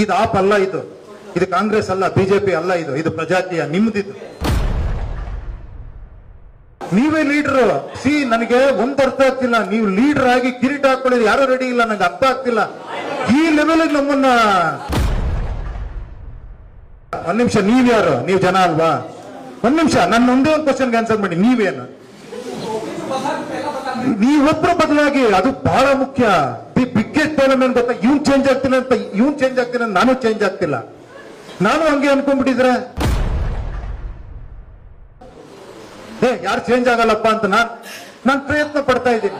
ಇದು ಆಪ್ ಅಲ್ಲ, ಇದು ಕಾಂಗ್ರೆಸ್ ಅಲ್ಲ, ಬಿಜೆಪಿ ಅಲ್ಲ, ಇದು ಪ್ರಜಾಕೀಯ, ನಿಮ್ದಿದು. ನೀವೇ ಲೀಡರ್. ನನಗೆ ಒಂದ್ ಅರ್ಥ ಆಗ್ತಿಲ್ಲ, ನೀವು ಲೀಡರ್ ಆಗಿ ಕಿರೀಟ ಹಾಕೊಳ್ಳೋದು ಯಾರು ರೆಡಿ ಇಲ್ಲ, ನಂಗೆ ಅರ್ಥ ಆಗ್ತಿಲ್ಲ. ಈ ಲೆವೆಲ್ ನಮ್ಮನ್ನ. ಒಂದ್ ನಿಮಿಷ, ನೀವ್ಯಾರು? ನೀವು ಜನ ಅಲ್ವಾ? ಒಂದ್ ನಿಮಿಷ, ನನ್ನ ಒಂದೇ ಒಂದು ಕ್ವಶನ್ಗೆ ಆನ್ಸರ್ ಮಾಡಿ. ನೀವೇನು? ನೀವೊಬ್ಬರ ಬದಲಾಗಿ, ಅದು ಬಹಳ ಮುಖ್ಯ. ದಿ ಬಿಗ್ಗೆಸ್ಟ್ ಪ್ರಾಬ್ಲಮ್ ಏನ್ ಗೊತ್ತಾ? ಇವ್ನ್ ಚೇಂಜ್ ಆಗ್ತೀನಿ ಅಂತ, ನಾನು ಚೇಂಜ್ ಆಗ್ತಿಲ್ಲ. ನಾನು ಹಂಗೆ ಅನ್ಕೊಂಡ್ಬಿಟ್ಟಿದ್ರೆ ಯಾರು ಚೇಂಜ್ ಆಗಲ್ಲಪ್ಪ ಅಂತ ನಾನು ಪ್ರಯತ್ನ ಪಡ್ತಾ ಇದ್ದೀನಿ.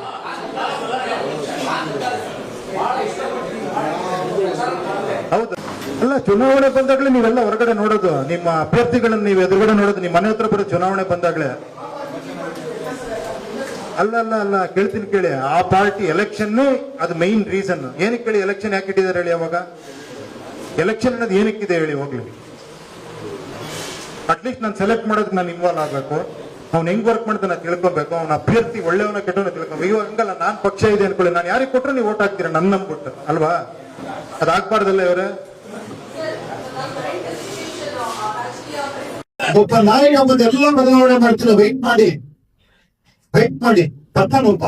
ಹೌದು ಅಲ್ಲ, ಚುನಾವಣೆ ಬಂದಾಗ್ಲೇ ನೀವೆಲ್ಲ ಹೊರಗಡೆ ನೋಡೋದು, ನಿಮ್ಮ ಅಭ್ಯರ್ಥಿಗಳನ್ನ ನೀವು ಎದುರುಗಡೆ ನೋಡೋದು, ನಿಮ್ಮ ಮನೆ ಹತ್ರ ಬರೋ ಚುನಾವಣೆ ಬಂದಾಗ್ಲೇ. ಅಲ್ಲ ಕೇಳ್ತೀನಿ ಕೇಳಿ. ಆ ಪಾರ್ಟಿ ಎಲೆಕ್ಷನ್ ಅದು ಮೈನ್ ರೀಸನ್. ಏನಕ್ಕೆ ಹೇಳಿ ಎಲೆಕ್ಷನ್ ಯಾಕೆ ಇಟ್ಟಿದ್ದಾರೆ ಹೇಳಿ? ಅವಾಗ ಎಲೆಕ್ಷನ್ ಅನ್ನೋದು ಏನಕ್ಕಿದೆ ಹೇಳಿ? ಹೋಗ್ಲಿ, ಅಟ್ಲೀಸ್ಟ್ ನಾನು ಸೆಲೆಕ್ಟ್ ಮಾಡೋದಕ್ಕೆ ನಾನು ಇನ್ವಾಲ್ವ್ ಆಗ್ಬೇಕು. ಅವ್ನು ಹೆಂಗ್ ವರ್ಕ್ ಮಾಡ್ತಾನೆ ನಾನು ತಿಳ್ಕೊಬೇಕು. ಅವ್ನ ಅಭ್ಯರ್ಥಿ ಒಳ್ಳೆಯವನ ಕೆಟ್ಟವನ ತಿಳ್ಕೊಬೇಕು. ಇವಾಗ ಹಂಗಲ್ಲ, ನಾನ್ ಪಕ್ಷ ಇದೆ ಅನ್ಕೊಳ್ಳಿ, ನಾನು ಯಾರಿಗೆ ಕೊಟ್ಟರು ನೀವು ಓಟ್ ಹಾಕ್ತೀರಾ, ನನ್ನ ನಂಬಿಟ್ಟು ಅಲ್ವಾ? ಅದಾಗ್ಬಾರ್ದಲ್ಲ ಇವರೇ? ಒಬ್ಬ ನಾಯಿಗೆ ಎಲ್ಲ ಬದಲಾವಣೆ ಮಾಡ್ತಿಲ್ಲ. ವೆಯ್ಟ್ ಮಾಡಿ ಬರ್ತಾನೊಬ್ಬ.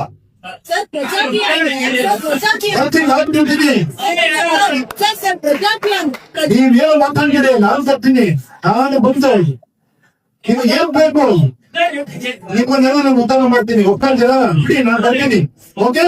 ನೀವೇನು ಮಾತಾಡಿದೆ? ನಾನು ಬರ್ತೀನಿ, ನಾನು ಬಂದೆ. ನಿಮ್ಗೆ ಏನ್ ಬೇಕು ನಿಮ್ಮನ್ನೆಲ್ಲ ನಾನು ಉತ್ತರ ಮಾಡ್ತೀನಿ. ಒಪ್ಪಿದ್ದೀರಾ? ಬಿಡಿ, ನಾನು ಬರ್ತೀನಿ. ಓಕೆ.